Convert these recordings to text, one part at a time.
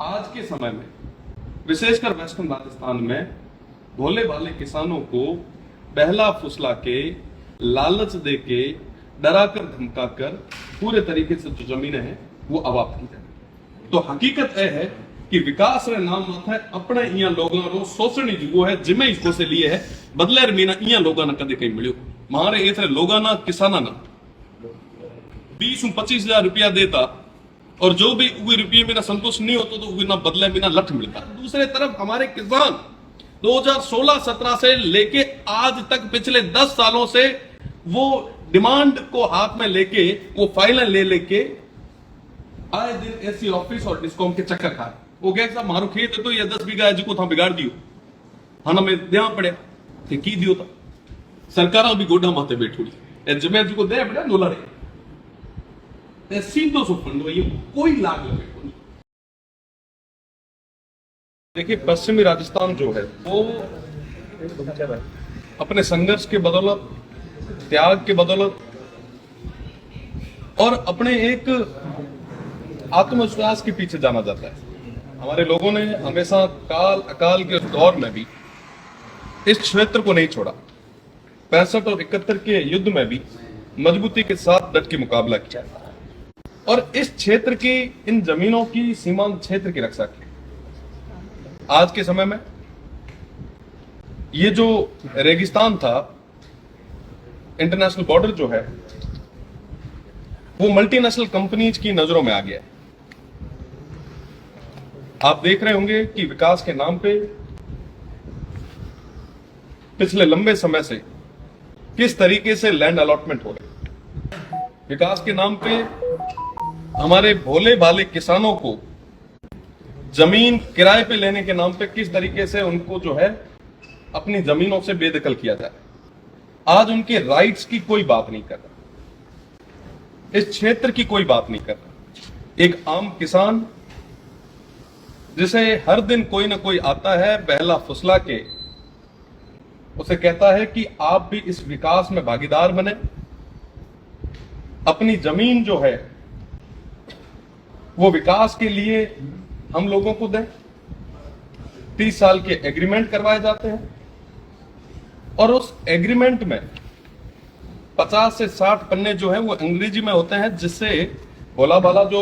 आज के समय में विशेषकर वेस्टर्न राजस्थान में भोले भाले किसानों को बहला फुसला के, लालच दे के, डरा कर धमका कर पूरे तरीके से जो जमीनें हैं वो अवाप्त की जाए। तो हकीकत यह है कि विकास रे नाम मत है अपने इया लोगों रो शोषण जुगो है जिम्मे इसको से लिए है बदले मीना इया लोगों ने कदे कहीं मिलियो मारे इतने लोगों ना किसाना ना 20-25 हजार रुपया देता और जो भी उगी रुपये में संतुष्ट नहीं होता तो उगी ना बदले में ना लठ मिलता। दूसरे तरफ हमारे किसान 2016-17 से लेके आज तक पिछले 10 सालों से वो डिमांड को हाथ में लेके वो फाइलें ले लेके आए दिन एसी ऑफिस और डिस्कॉम के चक्कर खा वो कह साहब मारो खेत है तो ये 10 बीघा है जिको था बिगाड़ दियो हाँ ना मैं देना पड़े की दियो था सरकार भी गोडा माथे बैठी जमे जिको दे बेटा नोला रे सीधो सो फंड ये कोई लाग लगे। देखिए पश्चिमी राजस्थान जो है वो अपने संघर्ष के बदौलत, त्याग के बदौलत और अपने एक आत्मविश्वास के पीछे जाना जाता है। हमारे लोगों ने हमेशा काल अकाल के दौर में भी इस क्षेत्र को नहीं छोड़ा। 65 और 71 के युद्ध में भी मजबूती के साथ डट के मुकाबला किया और इस क्षेत्र की इन जमीनों की सीमांत क्षेत्र की रक्षा की। आज के समय में ये जो रेगिस्तान था, इंटरनेशनल बॉर्डर जो है वो मल्टीनेशनल कंपनीज की नजरों में आ गया है। आप देख रहे होंगे कि विकास के नाम पे पिछले लंबे समय से किस तरीके से लैंड अलॉटमेंट हो रहे। विकास के नाम पे हमारे भोले भाले किसानों को जमीन किराए पे लेने के नाम पे किस तरीके से उनको जो है अपनी जमीनों से बेदखल किया जाए। आज उनके राइट्स की कोई बात नहीं कर रहा, इस क्षेत्र की कोई बात नहीं कर रहा। एक आम किसान जिसे हर दिन कोई ना कोई आता है बहला फुसला के, उसे कहता है कि आप भी इस विकास में भागीदार बने, अपनी जमीन जो है वो विकास के लिए हम लोगों को दें। 30 साल के एग्रीमेंट करवाए जाते हैं और उस एग्रीमेंट में 50 से 60 पन्ने जो है वो अंग्रेजी में होते हैं, जिससे भोला भाला जो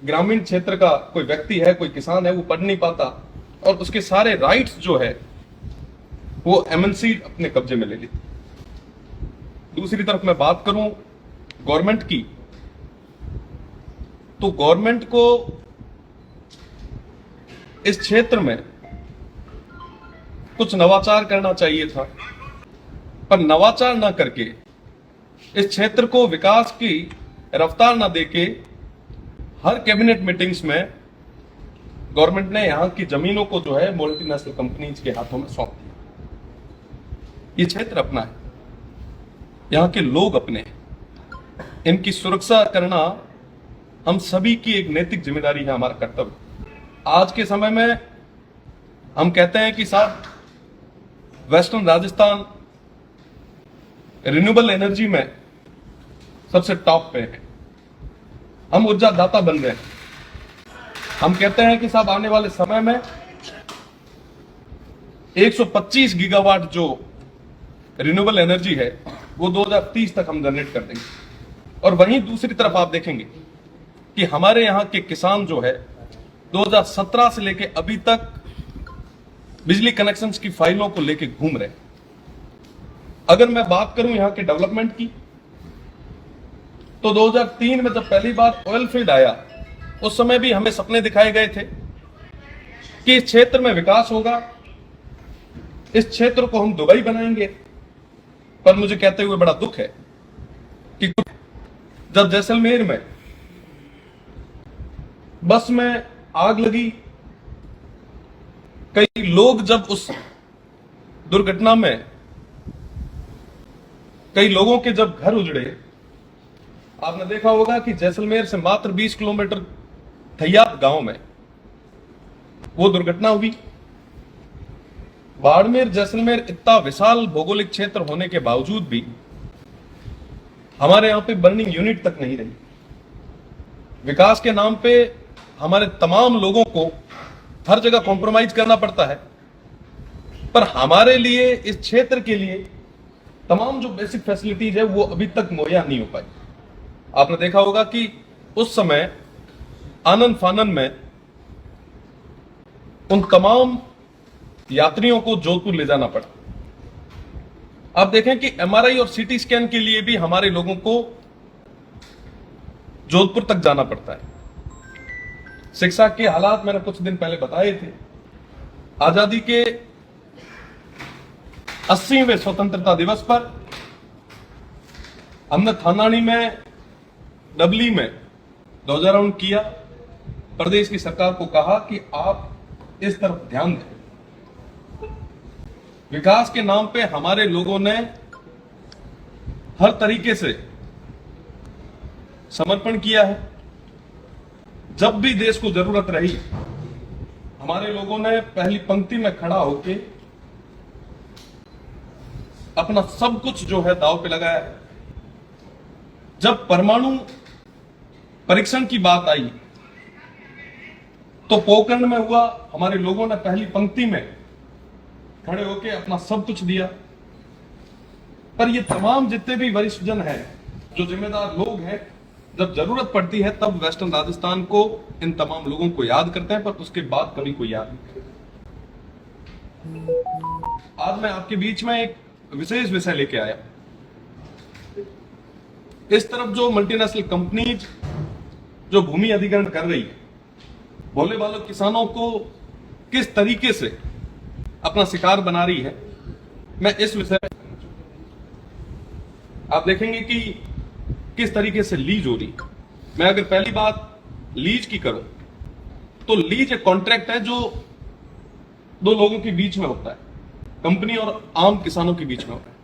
ग्रामीण क्षेत्र का कोई व्यक्ति है, कोई किसान है, वो पढ़ नहीं पाता और उसके सारे राइट्स जो है वो एमएनसी अपने कब्जे में ले ली। दूसरी तरफ मैं बात करूं गवर्नमेंट की, तो गवर्नमेंट को इस क्षेत्र में कुछ नवाचार करना चाहिए था, पर नवाचार ना करके इस क्षेत्र को विकास की रफ्तार ना देके हर कैबिनेट मीटिंग्स में गवर्नमेंट ने यहां की जमीनों को जो है मल्टीनेशनल कंपनीज के हाथों में सौंप दिया। ये क्षेत्र अपना है, यहां के लोग अपने हैं, इनकी सुरक्षा करना हम सभी की एक नैतिक जिम्मेदारी है, हमारा कर्तव्य। आज के समय में हम कहते हैं कि साहब वेस्टर्न राजस्थान रिन्यूएबल एनर्जी में सबसे टॉप पे है, हम ऊर्जा दाता बन गए। हम कहते हैं कि साहब आने वाले समय में 125 गीगावाट जो रिन्यूएबल एनर्जी है वो 2030 तक हम जनरेट कर देंगे। और वहीं दूसरी तरफ आप देखेंगे कि हमारे यहां के किसान जो है 2017 से लेके अभी तक बिजली कनेक्शंस की फाइलों को लेके घूम रहे हैं। अगर मैं बात करूं यहां के डेवलपमेंट की, तो 2003 में जब पहली बार ऑयल फील्ड आया, उस समय भी हमें सपने दिखाए गए थे कि इस क्षेत्र में विकास होगा, इस क्षेत्र को हम दुबई बनाएंगे। पर मुझे कहते हुए बड़ा दुख है कि जब जैसलमेर में बस में आग लगी, कई लोग जब उस दुर्घटना में कई लोगों के जब घर उजड़े, आपने देखा होगा कि जैसलमेर से मात्र 20 किलोमीटर थैयात गांव में वो दुर्घटना हुई। बाड़मेर जैसलमेर इतना विशाल भौगोलिक क्षेत्र होने के बावजूद भी हमारे यहां पे बर्निंग यूनिट तक नहीं रही। विकास के नाम पे हमारे तमाम लोगों को हर जगह कॉम्प्रोमाइज करना पड़ता है, पर हमारे लिए इस क्षेत्र के लिए तमाम जो बेसिक फैसिलिटीज है वो अभी तक मुहैया नहीं हो पाई। आपने देखा होगा कि उस समय आनन फानन में उन तमाम यात्रियों को जोधपुर ले जाना पड़ा। आप देखें कि एमआरआई और सीटी स्कैन के लिए भी हमारे लोगों को जोधपुर तक जाना पड़ता है। शिक्षा के हालात मैंने कुछ दिन पहले बताए थे। आजादी के 80वें स्वतंत्रता दिवस पर हमने थानानी में, डबली में ध्वजारोहण किया। प्रदेश की सरकार को कहा कि आप इस तरफ ध्यान दें। विकास के नाम पे हमारे लोगों ने हर तरीके से समर्पण किया है। जब भी देश को जरूरत रही, हमारे लोगों ने पहली पंक्ति में खड़ा होकर अपना सब कुछ जो है दांव पे लगाया है। जब परमाणु परीक्षण की बात आई तो पोखरण में हुआ, हमारे लोगों ने पहली पंक्ति में खड़े होकर अपना सब कुछ दिया। पर ये तमाम जितने भी वरिष्ठ जन हैं, जो जिम्मेदार लोग हैं, जब जरूरत पड़ती है तब वेस्टर्न राजस्थान को, इन तमाम लोगों को याद करते हैं, पर उसके बाद कभी कोई याद नहीं करता। आज मैं आपके बीच में एक विशेष विषय लेके आया। इस तरफ जो मल्टीनेशनल कंपनीज जो भूमि अधिग्रहण कर रही है, भोले भाले किसानों को किस तरीके से अपना शिकार बना रही है, मैं इस विषय में आप देखेंगे कि किस तरीके से लीज हो रही है। मैं अगर पहली बात लीज की करूं तो लीज एक कॉन्ट्रैक्ट है जो दो लोगों के बीच में होता है, कंपनी और आम किसानों के बीच में होता है।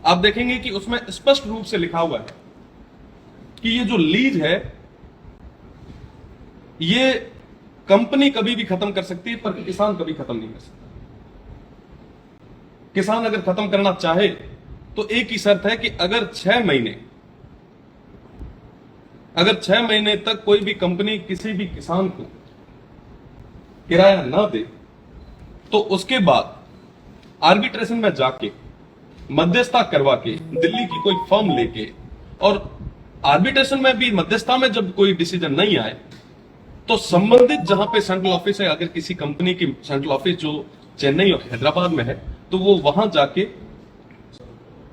आप देखेंगे कि उसमें स्पष्ट रूप से लिखा हुआ है कि ये जो लीज है ये कंपनी कभी भी खत्म कर सकती है, पर किसान कभी खत्म नहीं कर सकता। किसान अगर खत्म करना चाहे तो एक ही शर्त है कि अगर 6 महीने तक कोई भी कंपनी किसी भी किसान को किराया ना दे तो उसके बाद आर्बिट्रेशन में जाके मध्यस्थता करवा के दिल्ली की कोई फर्म लेके, और आर्बिट्रेशन में भी मध्यस्थता में जब कोई डिसीजन नहीं आए तो संबंधित जहां पे सेंट्रल ऑफिस है, अगर किसी कंपनी की सेंट्रल ऑफिस जो चेन्नई और हैदराबाद में है, तो वो वहां जाके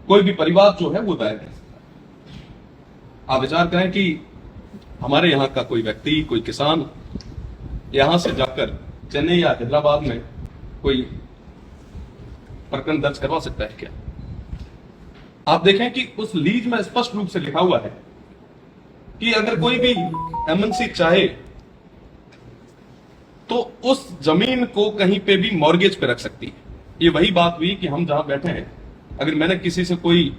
कोई भी परिवार जो है वो दायर कर सकता है। आप विचार करें कि हमारे यहां का कोई व्यक्ति, कोई किसान यहां से जाकर चेन्नई या हैदराबाद में कोई प्रकरण दर्ज करवा सकता है क्या? आप देखें कि उस लीज में स्पष्ट रूप से लिखा हुआ है कि अगर कोई भी एमएनसी चाहे तो उस जमीन को कहीं पे भी मॉर्गेज पे रख सकती है। ये वही बात हुई कि हम जहां बैठे हैं, अगर मैंने किसी से कोई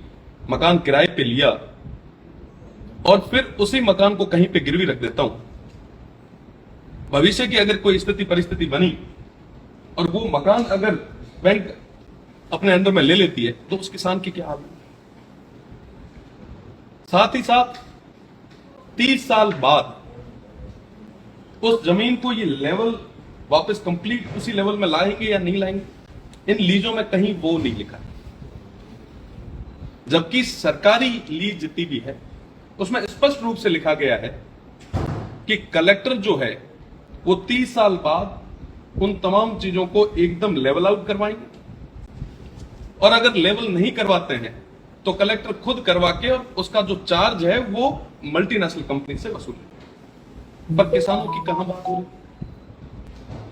मकान किराए पे लिया और फिर उसी मकान को कहीं पे गिरवी रख देता हूं, भविष्य की अगर कोई स्थिति परिस्थिति बनी और वो मकान अगर बैंक अपने अंदर में ले लेती है तो उस किसान की क्या हाल है? साथ ही साथ 30 साल बाद उस जमीन को ये लेवल वापस कंप्लीट उसी लेवल में लाएंगे या नहीं लाएंगे, इन लीजों में कहीं वो नहीं लिखा है। जबकि सरकारी लीज जितनी भी है उसमें स्पष्ट रूप से लिखा गया है कि कलेक्टर जो है वो 30 साल बाद उन तमाम चीजों को एकदम लेवल आउट करवाएंगे, और अगर लेवल नहीं करवाते हैं तो कलेक्टर खुद करवा के और उसका जो चार्ज है वो मल्टीनेशनल कंपनी से वसूलेंगे। पर किसानों की कहां बात हो रही?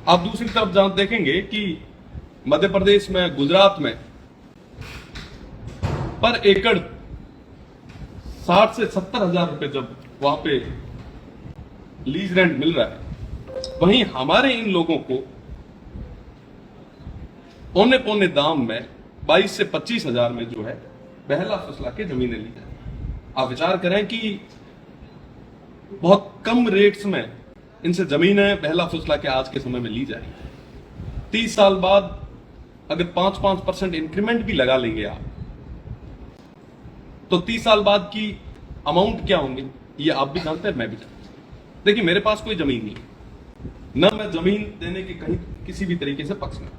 आप दूसरी तरफ जहां देखेंगे कि मध्य प्रदेश में, गुजरात में पर एकड़ 60 से 70 हजार रुपए जब वहां पे लीज रेंट मिल रहा है, वहीं हमारे इन लोगों को औने पौने दाम में 22 से 25 हजार में जो है बहला फुसला के जमीनें ली जाए। आप विचार करें कि बहुत कम रेट्स में इनसे जमीनें बहला फुसला के आज के समय में ली जा रही है। 30 साल बाद अगर 5% इंक्रीमेंट भी लगा लेंगे आप, तो 30 साल बाद की अमाउंट क्या होंगे ये आप भी जानते हैं, मैं भी जानता हूं। देखिए मेरे पास कोई जमीन नहीं, न मैं जमीन देने के कहीं किसी भी तरीके से पक्ष में,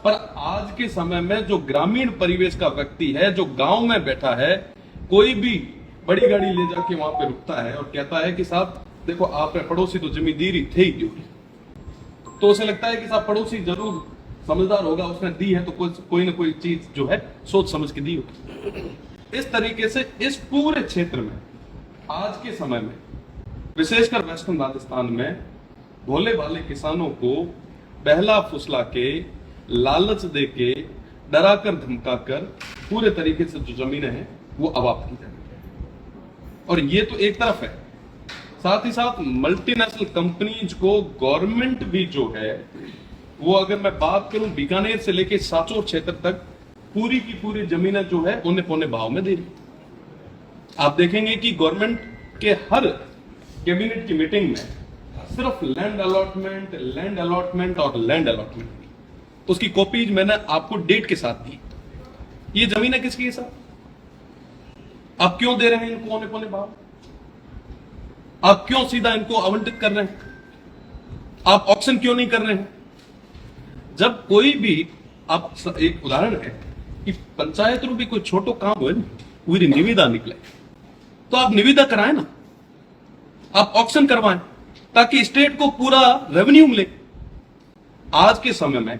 पर आज के समय में जो ग्रामीण परिवेश का व्यक्ति है, जो गांव में बैठा है, कोई भी बड़ी गाड़ी ले जाके वहां पे रुकता है और कहता है कि साहब देखो आपने पड़ोसी तो जमींदारी थे ही क्यों, तो उसे लगता है कि साहब पड़ोसी जरूर समझदार होगा, उसने दी है तो कोई ना कोई चीज जो है सोच समझ के दी होगी। इस तरीके से इस पूरे क्षेत्र में आज के समय में विशेषकर वेस्टर्न राजस्थान में भोले भाले किसानों को बहला फुसला के, लालच दे के, डरा कर धमका कर पूरे तरीके से जो जमीनें हैं वो अवाप्त की जा रही है। और ये तो एक तरफ है, साथ ही साथ मल्टीनेशनल कंपनीज को गवर्नमेंट भी जो है वो, अगर मैं बात करूं बीकानेर से लेके सांचौर क्षेत्र तक, पूरी की पूरी जमीनें जो है उन्हें पौने भाव में दे रही। आप देखेंगे कि गवर्नमेंट के हर कैबिनेट की मीटिंग में सिर्फ लैंड अलॉटमेंट, लैंड अलॉटमेंट और लैंड अलॉटमेंट। उसकी कॉपीज मैंने आपको डेट के साथ दी। ये जमीनें किसकी है सर? आप क्यों दे रहे हैं इनको पौने पौने भाव? आप क्यों सीधा इनको आवंटित कर रहे हैं? आप ऑक्शन क्यों नहीं कर रहे हैं? जब कोई भी, आप एक उदाहरण है कि पंचायत में भी कोई छोटो काम हो पूरी निविदा निकले तो आप निविदा कराएं ना, आप ऑक्शन करवाएं ताकि स्टेट को पूरा रेवेन्यू मिले। आज के समय में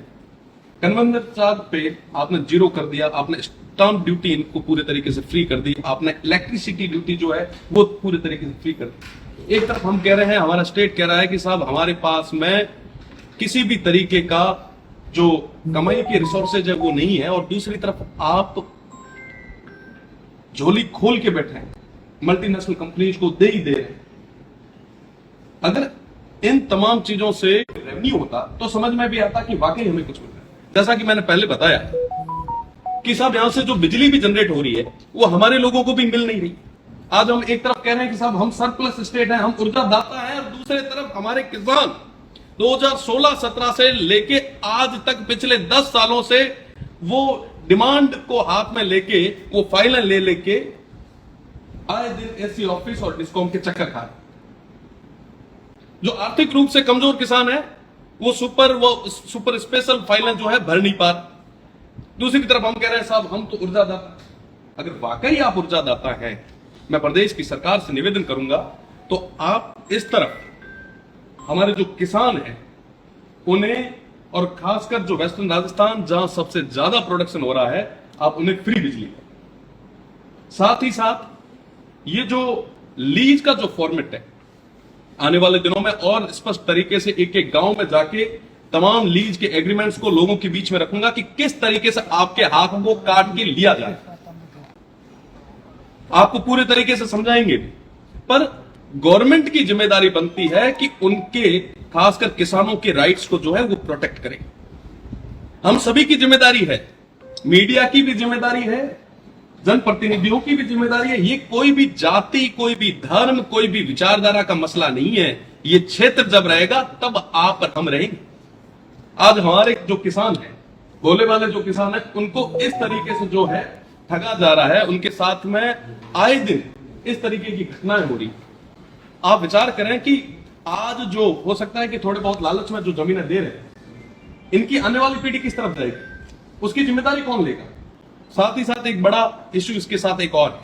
कन्वेंशन चार्ज पे आपने जीरो कर दिया, आपने स्टाम्प ड्यूटी इनको पूरे तरीके से फ्री कर दी, आपने इलेक्ट्रिसिटी ड्यूटी जो है वो पूरे तरीके से फ्री कर दी। एक तरफ हम कह रहे हैं, हमारा स्टेट कह रहा है कि साहब हमारे पास में किसी भी तरीके का जो कमाई के रिसोर्सेज है वो नहीं है, और दूसरी तरफ आप झोली खोल के बैठे हैं, मल्टीनेशनल कंपनीज को दे ही दे रहे हैं। अगर इन तमाम चीजों से रेवेन्यू होता तो समझ में भी आता कि वाकई हमें कुछ मिल रहा है। जैसा कि मैंने पहले बताया कि साहब यहां से जो बिजली भी जनरेट हो रही है वो हमारे लोगों को भी मिल नहीं रही। आज हम एक तरफ कह रहे हैं कि साहब हम सरप्लस स्टेट हैं, हम ऊर्जा दाता हैं, और दूसरे तरफ हमारे किसान 2016-17 से लेके आज तक पिछले 10 सालों से वो डिमांड को हाथ में लेके वो फाइलें ले लेके आए दिन एससी ऑफिस और डिस्कॉम के चक्कर खा रहे। जो आर्थिक रूप से कमजोर किसान है वो सुपर स्पेशल फाइलें जो है भर नहीं पा रहे। दूसरी तरफ हम कह रहे हैं साहब हम तो ऊर्जा दाता। अगर वाकई आप ऊर्जा दाता हैं, मैं प्रदेश की सरकार से निवेदन करूंगा तो आप इस तरफ हमारे जो किसान हैं उन्हें, और खासकर जो वेस्टर्न राजस्थान जहां सबसे ज्यादा प्रोडक्शन हो रहा है, आप उन्हें फ्री बिजली दें। साथ ही साथ ये जो लीज का जो फॉर्मेट है, आने वाले दिनों में और स्पष्ट तरीके से एक एक गांव में जाके तमाम लीज के एग्रीमेंट्स को लोगों के बीच में रखूंगा कि किस तरीके से आपके हाथ को काट के लिया जाए। आपको पूरे तरीके से समझाएंगे भी, पर गवर्नमेंट की जिम्मेदारी बनती है कि उनके खासकर किसानों के राइट्स को जो है वो प्रोटेक्ट करें। हम सभी की जिम्मेदारी है, मीडिया की भी जिम्मेदारी है, जनप्रतिनिधियों की भी जिम्मेदारी है। ये कोई भी जाति, कोई भी धर्म, कोई भी विचारधारा का मसला नहीं है। ये क्षेत्र जब रहेगा तब आप और हम रहेंगे। आज हमारे जो किसान हैं, भोले वाले जो किसान हैं, उनको इस तरीके से जो है ठगा जा रहा है, उनके साथ में आए दिन इस तरीके की घटनाएं हो रही। आप विचार करें कि आज जो हो सकता है कि थोड़े बहुत लालच में जो जमीनें दे रहे हैं, इनकी आने वाली पीढ़ी किस तरफ जाएगी, उसकी जिम्मेदारी कौन लेगा? साथ ही साथ एक बड़ा इश्यू इसके साथ एक और है।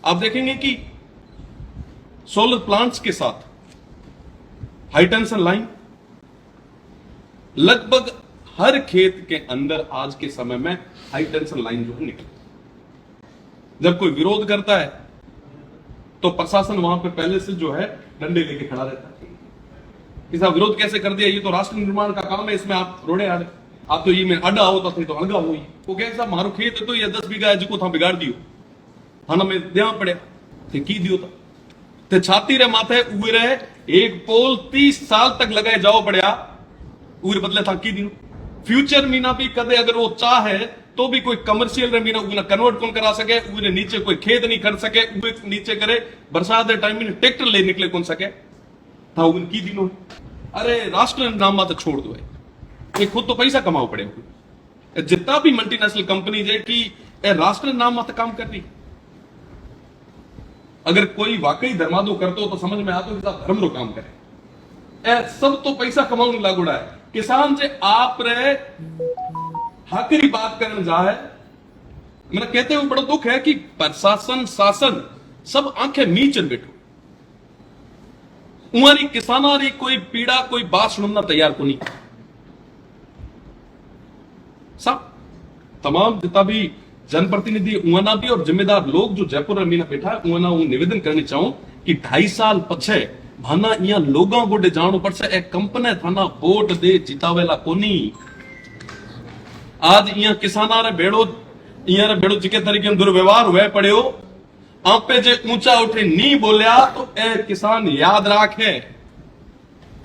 आप देखेंगे कि सोलर प्लांट्स के साथ हाई टेंशन लाइन लगभग हर खेत के अंदर आज के समय में हाई टेंशन लाइन जो है निकलती। जब कोई विरोध करता है तो प्रशासन वहां पे पहले से जो है डंडे लेके खड़ा रहता है कि साहब विरोध कैसे कर दिया, ये तो राष्ट्र निर्माण का काम है, इसमें आप रोड़े आ रहे, आप तो ये में अड्डा होता थे तो अलगा हुई। वो कह साहब मारो खेत है तो ये 10 बीघा है जिको था बिगाड़ दियो, हाँ ना मैं देना पड़े थे की दियो था ते छाती रे माथे उए रहे एक पोल 30 साल तक लगाए जाओ पड़या उर बदले था की दियो। फ्यूचर मीना भी कदे अगर वो चाह है तो भी कोई कमर्शियल रे मीना उना कन्वर्ट कौन करा सके, उरे नीचे कोई खेत नहीं कर सके, उए नीचे करे बरसात के टाइम में ट्रैक्टर ले निकले कौन सके था उनकी दिनों। अरे राष्ट्र नाम तो छोड़ दो, ये खुद तो पैसा कमाओ पड़े। जितना भी मल्टीनेशनल कंपनीज है कि राष्ट्र नाम मत काम कर रही। अगर कोई वाकई धर्मादो करतो तो समझ में आतो कि साहब धर्म रो काम करे। ए सब तो पैसा कमाने लागोड़ा है। किसान से आप रे हाकरी बात करने जा है। मैंने कहते हुए बड़ा दुख है कि प्रशासन शासन सब आंखें मीचन बैठो। उमारी किसानारी कोई पीड़ा कोई बात सुनना तैयार को नहीं। सब तमाम जितना भी जनप्रतिनिधि उना भी और जिम्मेदार लोग जो जयपुर में मीना बैठा है उना निवेदन करने चाहूं कि 2.5 साल पछे भाना इया लोगों को जानो पड़से। एक कंपनी थाना वोट दे जितावेला कोनी। आज इया किसाना रे बेड़ो जिके तरीके दुर्व्यवहार हुए पड़े आपे जे ऊंचा उठे नी बोलिया तो ए किसान याद राखे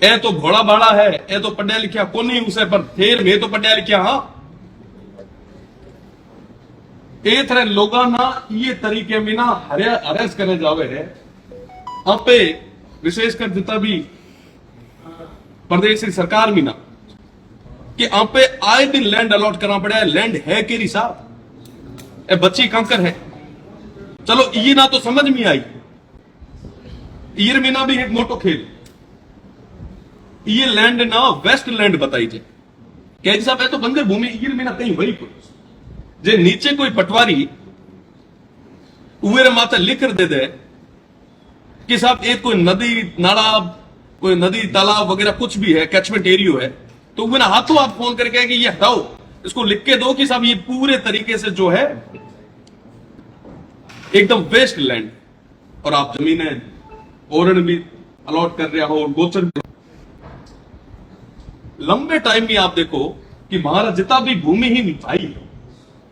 ए तो घोड़ा बाड़ा है ए तो पढ़िया लिखिया कोनी उसे पर फिर मैं तो पढ़िया लिखिया। हाँ ए तरह लोगा ना ये तरीके में ना अरेस्ट करे जावे है। आपे विशेषकर जितना भी प्रदेश की सरकार में ना कि आप पे आए दिन लैंड अलॉट करना पड़ा है। लैंड है केरी साहब ए बच्ची कंकर है। चलो ये ना तो समझ में आई ईर में ना भी एक मोटो खेल ये लैंड ना वेस्ट लैंड बताई जे क्या जी साहब ए तो बंजर भूमि ईर में ना कहीं वही कोई जे नीचे कोई पटवारी उवेरे माता लिख दे दे कि साहब एक कोई नदी नाला कोई नदी तालाब वगैरह कुछ भी है कैचमेंट एरिया है तो वो ना हाथों हाथ फोन करके कि ये हटाओ इसको लिख के दो कि साहब ये पूरे तरीके से जो है एकदम वेस्ट लैंड और आप जमीनें ओरण भी अलॉट कर रहे हो और गोचर भी। लंबे टाइम में आप देखो कि महाराज जितना भी भूमि ही भाई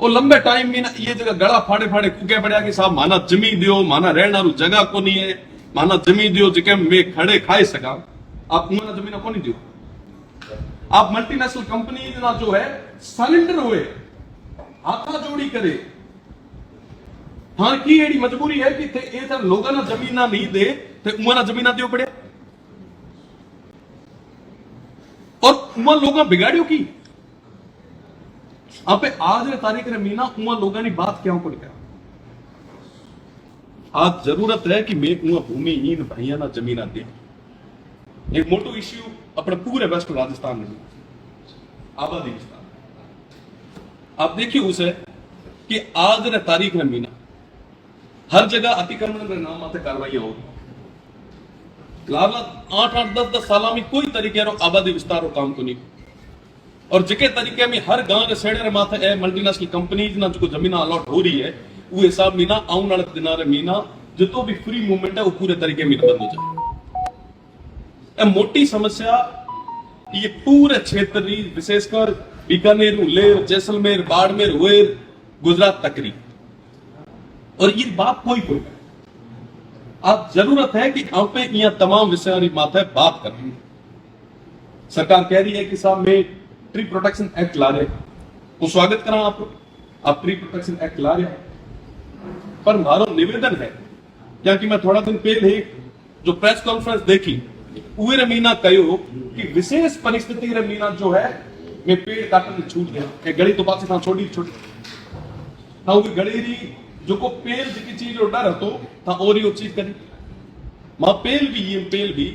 और लंबे टाइम में ना ये जगह गड़ा फाड़े फाड़े कुके पड़ा कि साहब माना जमी दियो माना रहना जगह को नहीं है माना जमी दियो जिके में खड़े खाए सका आप माना जमीन को नहीं दियो। आप मल्टीनेशनल कंपनी ना जो है सरेंडर हुए हाथा जोड़ी करे। हाँ की एडी मजबूरी है कि थे ए तर लोगों ना जमीना नहीं दे थे उमाना जमीना दियो पड़े और उमा लोग बिगाड़ियो की आप आज रे तारीख रे मीना उमा लोगों ने बात क्या पड़ गया। आज जरूरत है कि मैं उमा भूमिहीन भैया ना जमीना दे। एक मोटो इश्यू अपने पूरे वेस्ट राजस्थान में आबादी विस्तार आप देखिए उसे कि आज रे तारीख रे मीना हर जगह अतिक्रमण के नाम माथे कार्रवाइयां हो रही। 8-8 10-10 साल में कोई तरीके रो आबादी विस्तार रो काम को नहीं और जिके तरीके में हर गांव के सेड़े रे माथे ए मल्टीनेशनल कंपनीज ना जो जमीन अलॉट हो रही है वो हिसाब मीना आने वाले दिना रे मीना जितो भी फ्री मूवमेंट है वो पूरे तरीके में बंद हो जाए। मोटी समस्या ये पूरे क्षेत्र विशेषकर बीकानेर उलेर जैसलमेर बाड़मेर हुएर गुजरात तकरी और ये बात कोई कोई आप जरूरत है कि आप पे यहां तमाम विषय माथे बात कर रही। सरकार कह रही है कि साहब मैं ट्री प्रोटेक्शन एक्ट ला रहे वो स्वागत करा आप ट्री प्रोटेक्शन एक्ट ला रहे पर मारो निवेदन है क्योंकि मैं थोड़ा दिन पहले जो प्रेस कॉन्फ्रेंस देखी उवे मीना कहो कि विशेष परिस्थिति रे मीना जो है मैं पेड़ काटने छूट गया गड़ी तो पास छोड़ी छोटी हाँ वो गड़ेरी जो को पेल जी चीज डर हतो था और ही चीज करी मां पेल भी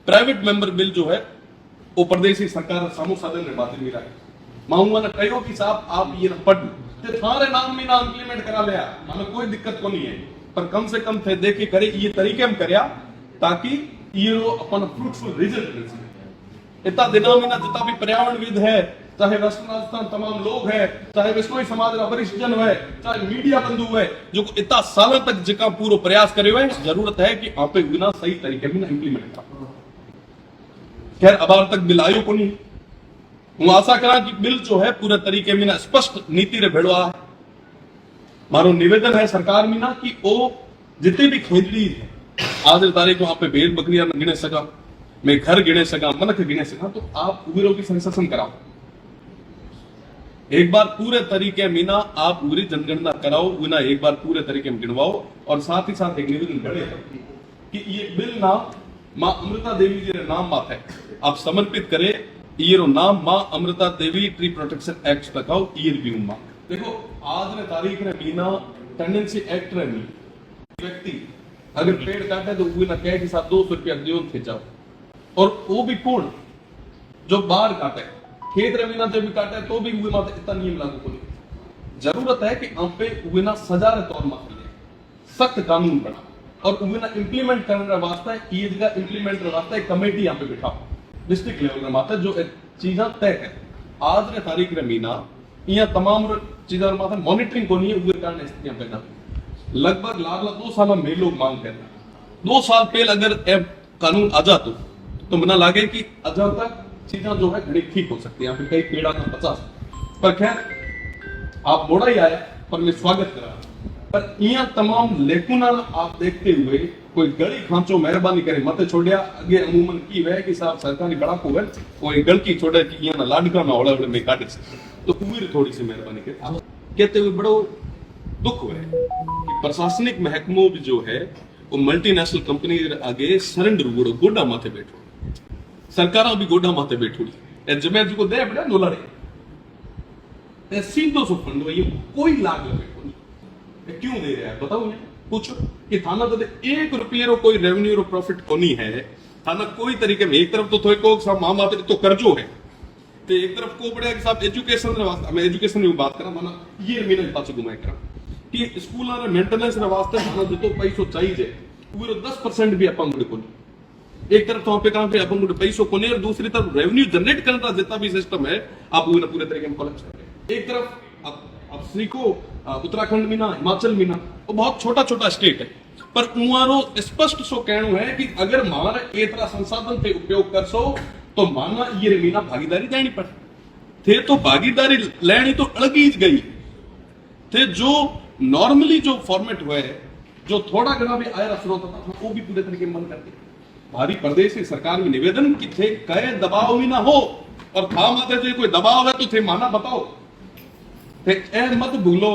प्राइवेट मेंबर बिल जो है वो प्रदेशी सरकार सामू सदन में बात मिला है माऊंगा ने कहो कि साहब आप ये पढ़ ते थारे नाम में ना इंप्लीमेंट करा लिया माने कोई दिक्कत को नहीं है पर कम से कम थे देखे करे ये तरीके में करया ताकि ये अपन फ्रूटफुल रिजल्ट मिल सके। इतना दिनों में ना जितना भी पर्यावरणविद है चाहे वेस्ट राजस्थान तमाम लोग है चाहे विश्नोई समाज वरिष्ठ जन है चाहे मीडिया बंधु है जो इतना सालों तक जिका पूरा प्रयास करे हुए जरूरत है कि आप बिना सही तरीके में इंप्लीमेंट करा। खैर अब तक बिल आयो को नहीं हूँ आशा करा कि बिल जो है पूरे तरीके में ना स्पष्ट नीति रे भेड़वा है। मारो निवेदन है सरकार में ना कि वो जितने भी खेजड़ी है आज तारीख में आप भेड़ बकरियां गिने सका मैं घर गिने सका मनक गिने सका तो आप उबेरों की संशोधन कराओ एक बार पूरे तरीके में ना आप पूरी जनगणना कराओ ना एक बार पूरे तरीके में गिनवाओ और साथ ही साथ एक निवेदन करे कि ये बिल ना मां अमृता देवी जी नाम बात है आप समर्पित करे ये नाम मां Amrita Devi tree protection act लगाओ ये भी मां देखो आज ने तारीख रे मीना टेंडेंसी एक्ट रे मी व्यक्ति अगर पेड़ काटे तो वो ना कहे कि साहब 200 रुपया दियो थे जाओ, और वो भी कौन जो बाहर काटे, खेत रवीना जब भी काटे तो भी हुए माते इतना नियम लागू को जरूरत है कि हम पे हुए ना सजा रे तौर माते सख्त कानून बना, और हुए ना इम्प्लीमेंट करने वास्ते ये जगह इम्प्लीमेंट वास्ते कमेटी यहाँ पे बिठा डिस्ट्रिक्ट लेवल में माते जो चीजा तय है आज रे तारीख रे मीना यहाँ तमाम चीजा माते मॉनिटरिंग को नहीं है, हुए कारण स्थितियां पैदा लगभग लागला 2 साल में लोग मांग कर 2 साल पहले अगर ए कानून आ जातो तो मना लागे कि अजा तक चीजें जो है घड़ी ठीक हो सकती है, यहाँ पे कई पेड़ा का 50 पर खैर आप मोड़ा ही आए पर मैं स्वागत करा, पर यहाँ तमाम लेकुना आप देखते हुए कोई गली खांचो मेहरबानी करे मत छोड़िया अगे अमूमन की वह कि साहब सरकारी बड़ा को है कोई गलती छोड़े कि यहाँ ना लाडका ना ओड़ा में काटे तो उम्र थोड़ी सी मेहरबानी करे कहते हुए बड़ो दुख हुआ है कि प्रशासनिक महकमों जो है वो मल्टीनेशनल कंपनी आगे सरेंडर गुड़ो गोडा माथे बैठो, सरकारा भी गोडा माथे बैठोड़ी जमे को दे बड़ा नोलाड़े सीधो सो फंड वही कोई लाग लगे क्यों दे रहा है बताओ, पूछो कि थाना तो 1 रुपये रो कोई रेवेन्यू रो प्रॉफिट कोनी है, थाना कोई तरीके में एक तरफ तो थोड़े को सब मां माते तो कर्जो है तो एक तरफ को बड़े साहब एजुकेशन रे वास्ते मैं एजुकेशन की बात करा माना ये महीने पाछे घुमाए करा कि स्कूल रे मेंटेनेंस रे वास्ते माना जो पैसो चाहिए वो 10% भी अपन गुड कोनी, एक तरफ तो पे कहां पे अपन गुड पैसो कोनी और दूसरी तरफ रेवेन्यू जनरेट करने का जितना भी सिस्टम है आप वो पूरे तरीके में कोलैप्स कर रहे हैं। एक तरफ अब सीखो उत्तराखंड में ना हिमाचल में ना वो बहुत छोटा छोटा स्टेट है पर उमारो स्पष्ट सो कहनो है कि अगर मार एतरा संसाधन पे उपयोग कर सो तो माना ये मीना भागीदारी देनी पड़े थे तो भागीदारी लेनी तो अड़गी गई थे जो नॉर्मली जो फॉर्मेट हुआ है जो थोड़ा घना भी आय स्रोत था वो भी पूरे तरीके मन करते भारी प्रदेश की सरकार में निवेदन कि थे कहे दबाव भी ना हो और था माते थे कोई दबाव है तो थे माना बताओ थे ए मत भूलो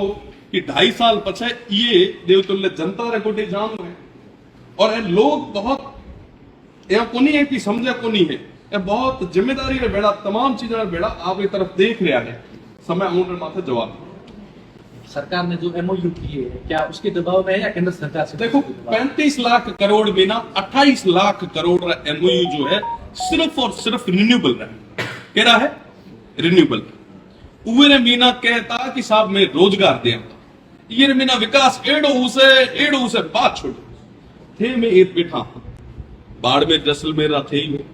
कि 2.5 साल पछे ये देवतुल्य जनता रे कोटे जान है और ए लोग बहुत यह कोनी है कि समझे कोनी है ए बहुत जिम्मेदारी रे बेड़ा तमाम चीजें रे बेड़ा आप एक तरफ देख रहा है समय उन माथे जवाब सरकार ने जो एमओयू किए है क्या उसके दबाव में है या केंद्र सरकार से? देखो 35 लाख करोड़ में ना 28 लाख करोड़ एमओयू जो है सिर्फ और सिर्फ रिन्यूएबल है, कह रहा है रिन्यूएबल उवेरे मीना कहता कि साहब मैं रोजगार दे ये मीना विकास एडो उसे बात छोड़ो थे मैं एक बैठा बाड़मेर जैसलमेर थे ही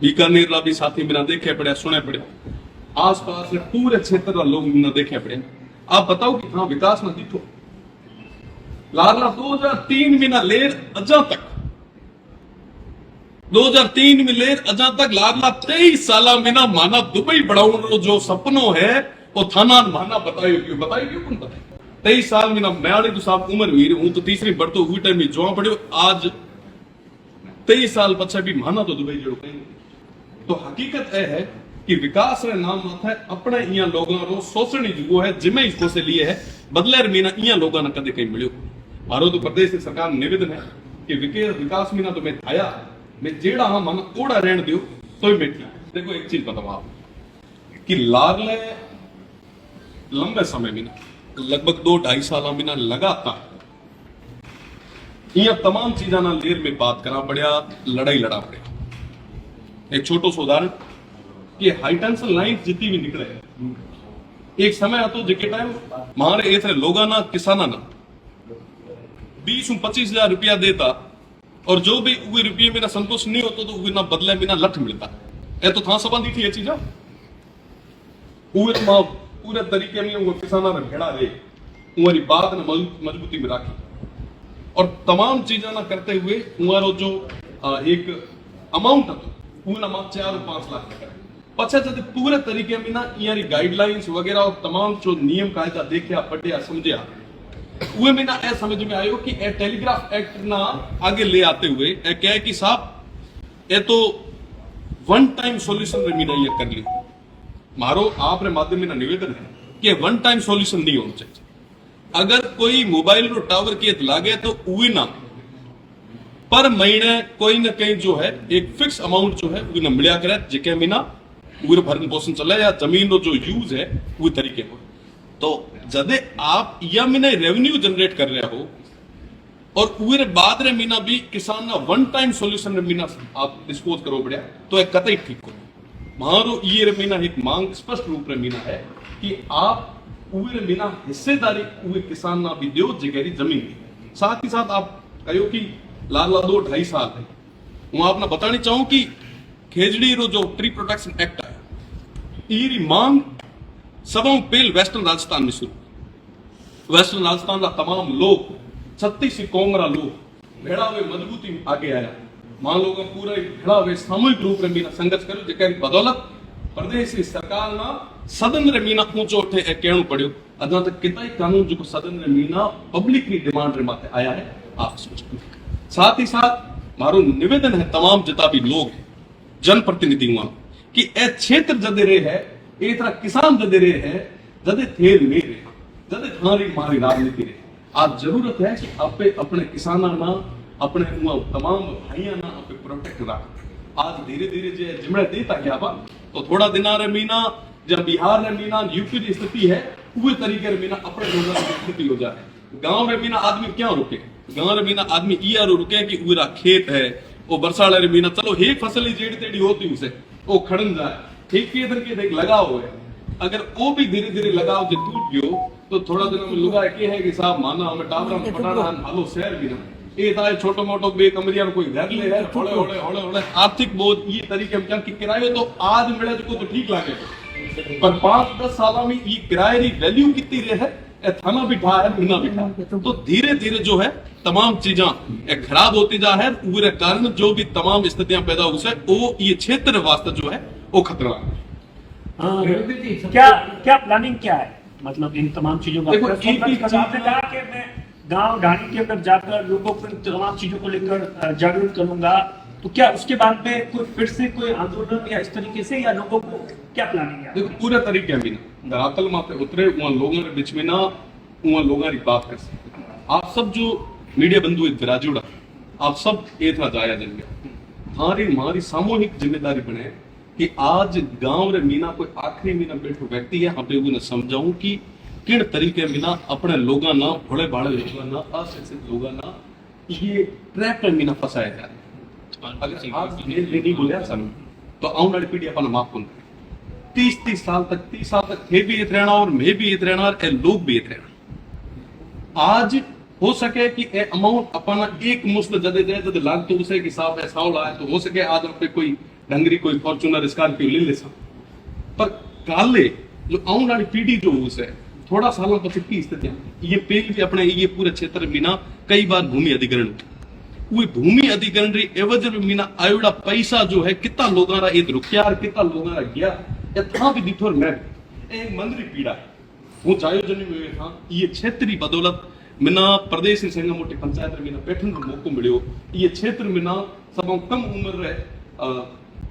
बीकानेर रा भी साथी मेरा देखे पड़े सुने पड़े आसपास पूरे क्षेत्र रा लोग ना देखे पड़े आप बताओ कि हाँ विकास में दिखो लारला 2003 में ना लेर अजा तक 2003 में लेर अजा तक लारला 23 साल में ना माना दुबई बढ़ाऊं जो सपनो है वो थाना माना बताइए क्यों कौन बताए 23 साल में ना मैं तो साहब उम्र हुई हूं तो तीसरी बढ़तो हुई टाइम में जो पड़े आज 23 साल पछा भी माना तो दुबई जो कहीं तो हकीकत है कि विकास रे नाम माथे अपने इया लोगों रो शोषण जो है जिम्मे इसको से लिए है बदले मीना इया लोगों ने कदे कहीं मिलो मारो तो प्रदेश की सरकार निवेदन है कि विकास मीना तो मैं आया मैं जेड़ा हाँ माना कोड़ा रहन दियो तो ही बैठी देखो एक चीज बताओ आप कि लारले लंबे समय में लगभग 2-2.5 साल में लगातार इया तमाम चीजा ना लेर में बात करा पड़ा लड़ाई लड़ा पड़े। एक छोटो सा उदाहरण कि हाई टेंशन लाइन जितनी भी निकले एक समय आतो जिके टाइम मारे ऐसे लोगा ना किसाना ना 20-25 हजार रुपया देता और जो भी वे रुपये में ना संतोष नहीं होता तो वे ना बदले में ना लठ मिलता है तो था संबंधी थी ये चीज पूरे तरीके में वो किसाना ने भेड़ा रे उमारी बात ने मजबूती में राखी और तमाम चीजें ना करते हुए उमारो जो एक अमाउंट હતો उना मा 4-5 लाख टका पछे जब पूरे तरीके में ना यारी गाइडलाइंस वगैरह और तमाम जो नियम कायदा देखा पढ़िया समझिया उहे में ना ए समझ में आयो कि ए टेलीग्राफ एक्ट ना आगे ले आते हुए ए कहे कि साहब ए तो वन टाइम सॉल्यूशन रे मीना ये कर ली मारो आप रे माध्यम में निवेदन है कि वन टाइम सॉल्यूशन नहीं होना चाहिए अगर कोई मोबाइल रो टावर की लागे तो उहे ना पर महीने कोई ना कहीं जो है एक फिक्स अमाउंट जो है वो ना मिलिया करे जिके मीना वो भरण पोषण चले या जमीन रो जो यूज है वो तरीके पर तो जदे आप या मैंने रेवेन्यू जनरेट कर रहे हो और उरे बाद रे मीना भी किसान ना वन टाइम सॉल्यूशन रे मीना आप डिस्पोज करो बढ़िया तो एक कतई ठीक करो मारो ये रे मीना एक मांग स्पष्ट रूप रे मीना है कि आप उरे मीना हिस्सेदारी उरे किसान ना भी दो जगह जमीन दी। साथ ही साथ आप कहो कि लाला 2-2.5 साल है मैं आपने बतानी चाहूं कि खेजड़ी रो जो ट्री प्रोटेक्शन एक्ट है ये मांग सबों पहल वेस्टर्न राजस्थान में शुरू वेस्टर्न राजस्थान का तमाम लोग 36 कोंगरा लोग भेड़ा हुए मजबूती में आगे आया मान लोग पूरा भेड़ा हुए सामूहिक रूप में मीना संघर्ष करो जेकर बदौलत प्रदेश की सरकार ना सदन रे मीना ऊंचो उठे कहणु पड़ियो अदा तक किताई कानून जो सदन रे मीना पब्लिक की डिमांड रे माथे आया है आप सोचो। साथ ही साथ मारो निवेदन है तमाम जितना भी लोग जनप्रतिनिधि हुआ कि ए क्षेत्र जदे रे है ए तरह किसान जदे रे है जदे थे मेरे जदे थारी मारी राजनीति रे आज जरूरत है कि आपे अपने किसाना ना अपने तमाम भाइयों ना आपे प्रोटेक्ट रख आज धीरे धीरे जे जिमड़े देता क्या बा तो थोड़ा दिना रे मीना जब बिहार रे मीना यूपी की स्थिति है उस तरीके रे मीना अपने लोगों की स्थिति हो जाए गांव रे मीना आदमी क्या रुके गांव रे मीना आदमी ये रुके कि उरा खेत है वो बरसाड़े रे मीना चलो एक फसल ही जेड़ी तेड़ी होती उसे वो खड़न जाए एक के इधर के देख लगाव है अगर वो भी धीरे धीरे लगाव जो टूट गयो तो थोड़ा दिन में लुगा के है कि साहब माना हमें टाबरा में पटाना हालो शहर भी ना ये था छोटो मोटो बे कमरिया में कोई घर ले है होले होले होले होले आर्थिक बोझ ये तरीके में क्या कि किराए तो आज मिले जो तो ठीक लागे पर 5-10 साल में ये किराए की वैल्यू कितनी रहे है ए थाना बिठा है बिना बिठा तो धीरे धीरे जो है तमाम चीजें खराब होती जा है पूरे कारण जो भी तमाम स्थितियां पैदा हो से वो ये क्षेत्र वास्ते जो है वो खतरा है। क्या क्या प्लानिंग क्या है मतलब इन तमाम चीजों का देखो, आपने कहा कि मैं गांव ढाणी के अंदर जाकर लोगों को इन तमाम चीजों को लेकर जागरूक करूंगा तो क्या उसके बाद में कोई फिर से कोई आंदोलन या इस तरीके से या लोगों को क्या प्लानिंग है? देखो पूरे तरीके भी ना धरातल माथे उतरे वहां लोगों के बीच में ना वहां लोगों की बात कर सकते आप सब जो मीडिया बंधु विराजुड़ा आप सब एक ना जाया जन हमारी सामूहिक जिम्मेदारी बने कि आज गांव रे मीना कोई आखिरी मीना बैठो व्यक्ति है हम लोगों ने समझाऊं कि किन तरीके मीना अपने लोगों ना भोले भाड़े लोगों ना अशिक्षित लोगों ना ये ट्रैप में मीना फंसाया जा रहा है अगर आज ये नहीं बोले सन तो आने वाली पीढ़ी अपना माफ कौन 30 साल तक थे भी ये रहना और मैं भी ये रहना और लोग भी ये रहना आज हो सके कि ए अमाउंट अपना एक मुश्त जदे दे जदे लाग तो उसे कि साहब ऐसा हो रहा है तो हो सके आज पे कोई डंगरी कोई फॉर्चूनर स्कॉर्पियो ले ले सब पर काले जो आने वाली पीढ़ी जो उसे थोड़ा सालों पछी की स्थितियां ये पेल भी अपने ये पूरे क्षेत्र में ना कई बार भूमि अधिग्रहण वो भूमि अधिग्रहण री एवज मीना आयोड़ा पैसा जो है कितना लोगों रा एक रुकिया कितना लोगों रा गया यथा भी दिठोर मैं एक मंदरी पीड़ा है वो आयोजन में था ये क्षेत्रीय बदौलत मिना प्रदेश संघ मोटी पंचायत मीना बैठन को मौको मिलो ये क्षेत्र में ना सब कम उम्र रे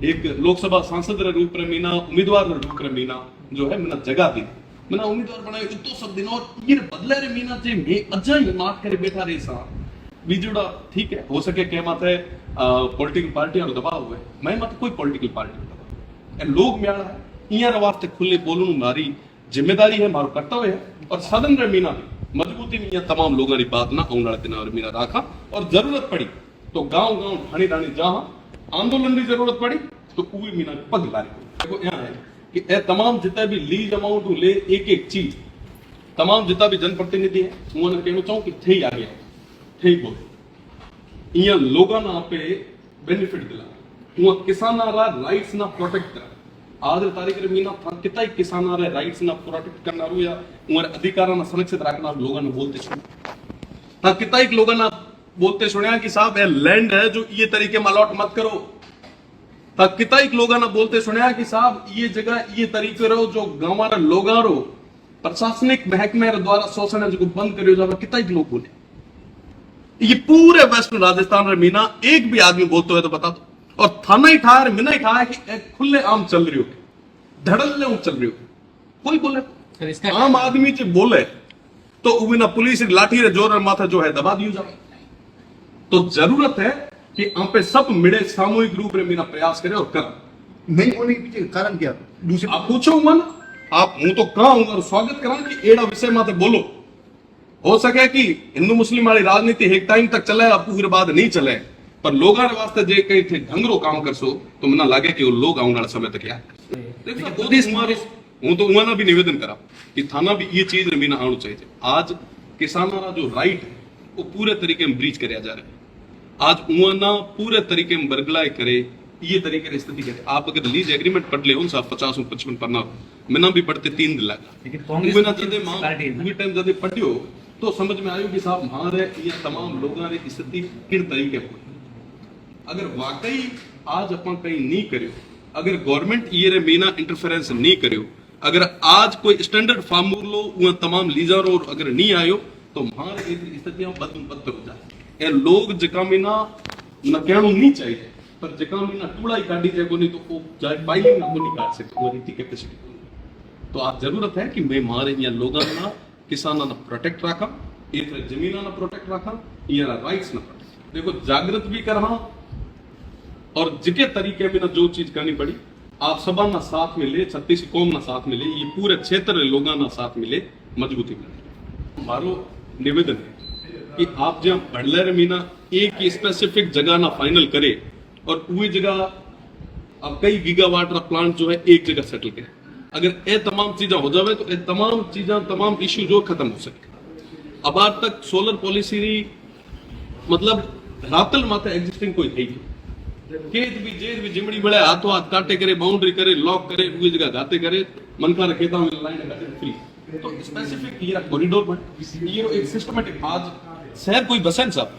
एक लोकसभा सांसद रे रूप रे मीना उम्मीदवार रे रूप रे मीना जो है मिना जगह दी मिना उम्मीदवार बनाए तो सब दिन और ये बदले रे मीना जे मैं अजा ही मात करे बैठा रे सा बीजुड़ा ठीक है हो सके के माते पॉलिटिकल पार्टी और दबाव हुए मैं मत कोई पॉलिटिकल पार्टी दबाव लोग म्याड़ा है इया वास्ते खुले बोलू मारी जिम्मेदारी है मारो कर्तव्य है और सदन रे मीना भी मजबूती में तमाम लोगों की बात ना आने वाले दिन और मीना रखा और जरूरत पड़ी तो गांव गांव ठाणी ठाणी जहां आंदोलन की जरूरत पड़ी तो पूरी मीना पग लाई देखो यहाँ है कि ए तमाम जितना भी लीज अमाउंट ले एक एक चीज तमाम जितना भी जनप्रतिनिधि है उन्होंने कहना चाहूँ कि थे आ गया थे बोले यहाँ लोगों ना पे बेनिफिट दिला वहाँ किसान राइट्स ना प्रोटेक्ट करा आज तारीख रे मीना था कितना किसान राइट्स ना प्रोटेक्ट करना रू या उमर अधिकार ना संरक्षित रखना लोगों ने बोलते सुने था कितना लोगों ना बोलते सुने कि साहब ये लैंड है जो ये तरीके में अलॉट मत करो था कितना लोगों ने बोलते सुने कि साहब ये जगह ये तरीके रो जो गांव लोगों रो प्रशासनिक महकमे द्वारा शोषण है जो बंद करियो जावे कितना लोग बोले ये पूरे वेस्टर्न राजस्थान रे मीना एक भी आदमी बोलते हुए तो बता दो और थाना ही ठाया मिना ही ठाया कि खुले आम चल रही हो धड़ल्ले चल रही हो कोई बोले आम आदमी जो बोले तो उबिना पुलिस लाठी रे जोर माथा जो है दबा दियो जाए तो जरूरत है कि हम पे सब मिले सामूहिक रूप में मीना प्रयास करे और कर नहीं होने के पीछे कारण क्या दूसरे आप पूछो मन आप हूं तो कहा हूं और स्वागत करा कि एड़ा विषय माते बोलो हो सके कि हिंदू मुस्लिम वाली राजनीति एक टाइम तक चले अब फिर बाद नहीं चले, पर लोगों ने वास्ते जे कई थे ढंगरो काम करसो तो मना लागे कि वो लोग आने वाले समय तक याद करसो। हूं तो उन्होंने भी निवेदन करा कि थाना भी ये चीज ने भी ना आना चाहिए। आज किसानों का जो राइट है वो पूरे तरीके में ब्रीच करया जा रहा है। आज उन्होंने पूरे तरीके में बरगलाए करे ये तरीके की स्थिति करे। आप अगर लीज एग्रीमेंट पढ़ ले उन साहब 50-55 पन्ना मैंने भी पढ़ते 3 दिन लगा, लेकिन कांग्रेस उन्होंने की जदे मां पार्टी है ना। पूरे टाइम जदे पढ़ियो तो समझ में आयो कि साहब हमारे ये तमाम लोगों ने स्थिति किन तरीके पर। अगर वाकई आज अपन कहीं नहीं करियो, अगर गवर्नमेंट ये रे मीना इंटरफेरेंस नहीं करियो, अगर आज कोई स्टैंडर्ड फार्मूलो वह तमाम लीजर और अगर नहीं आयो तो हमारे स्थितियां बदतर हो जाए। ए लोग जका मीना न कहणो नहीं चाहिए, पर जका मीना टूड़ा ही काटी जाए को नहीं तो वो जाए पाइलिंग ना को नहीं काट सकते, वो रीति कैपेसिटी। तो आज जरूरत है कि मैं हमारे यहाँ लोगों ना किसानों ना प्रोटेक्ट रखा, एक जमीना ना प्रोटेक्ट रखा, ये राइट्स ना प्रोटेक्ट। देखो जागृत भी कर रहा और जिके तरीके में ना जो चीज करनी पड़ी आप सबा ना साथ मिले, 36 कौम ना साथ मिले, ये पूरे क्षेत्र लोगों ना साथ मिले, मजबूती मिले। हमारो निवेदन है कि आप जहां बढ़लर मीना एक ही स्पेसिफिक जगह ना फाइनल करे और वही जगह अब कई गीगावाट का प्लांट जो है एक जगह सेटल करे। अगर ये तमाम चीजें हो जावे तो ये तमाम चीजें तमाम इश्यू जो खत्म हो सके। अब आज तक सोलर पॉलिसी मतलब रातल माता एग्जिस्टिंग कोई है ही केत भी जेद भी जिमड़ी बड़े हाथों हाथ काटे करे, बाउंड्री करे, लॉक करे, वही जगह गाते करे, मनका खेता में लाइन काटे फ्री। तो स्पेसिफिक ये कॉरिडोर बने, ये एक सिस्टमेटिक आज शहर कोई बसन साहब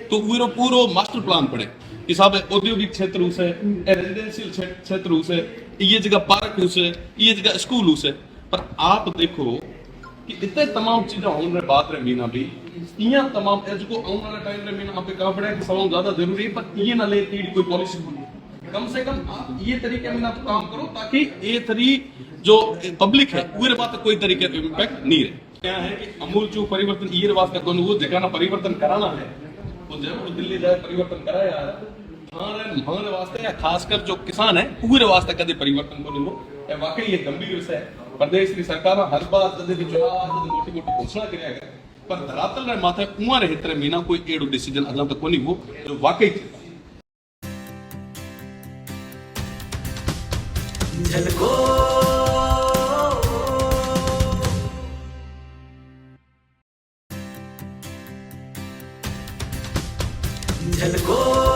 तो वो पूरो मास्टर प्लान पड़े कि साहब औद्योगिक क्षेत्र उसे, रेजिडेंशियल क्षेत्र उसे, ये जगह पार्क उसे, ये जगह स्कूल उसे। पर आप देखो कि इतने तमाम चीजें होने बाद रे मीना भी इया तमाम एजको आने वाला टाइम रे मीना आप कहा पड़ा है कि सवाल ज्यादा जरूरी है, पर ये ना ले तीड़ कोई पॉलिसी कम से कम आप ये तरीके में ना तो काम करो ताकि ये तरी जो पब्लिक है वो बात कोई तरीके का इम्पैक्ट नहीं रहे। क्या है कि अमूल जो परिवर्तन ये वास्ते को वो जगह ना परिवर्तन कराना है वो जयपुर दिल्ली जाए परिवर्तन कराया हमारे वास्ते या खासकर जो किसान है पूरे वास्ते कदे परिवर्तन को नहीं हो। वाकई ये गंभीर विषय है। प्रदेश की सरकार हर बार जदे भी चुनाव मोटी मोटी घोषणा करेगा पर धरातल रे माथे उमारे हितरे मीना कोई एडो डिसीजन अदा तक कोनी हो जो वाकई झलको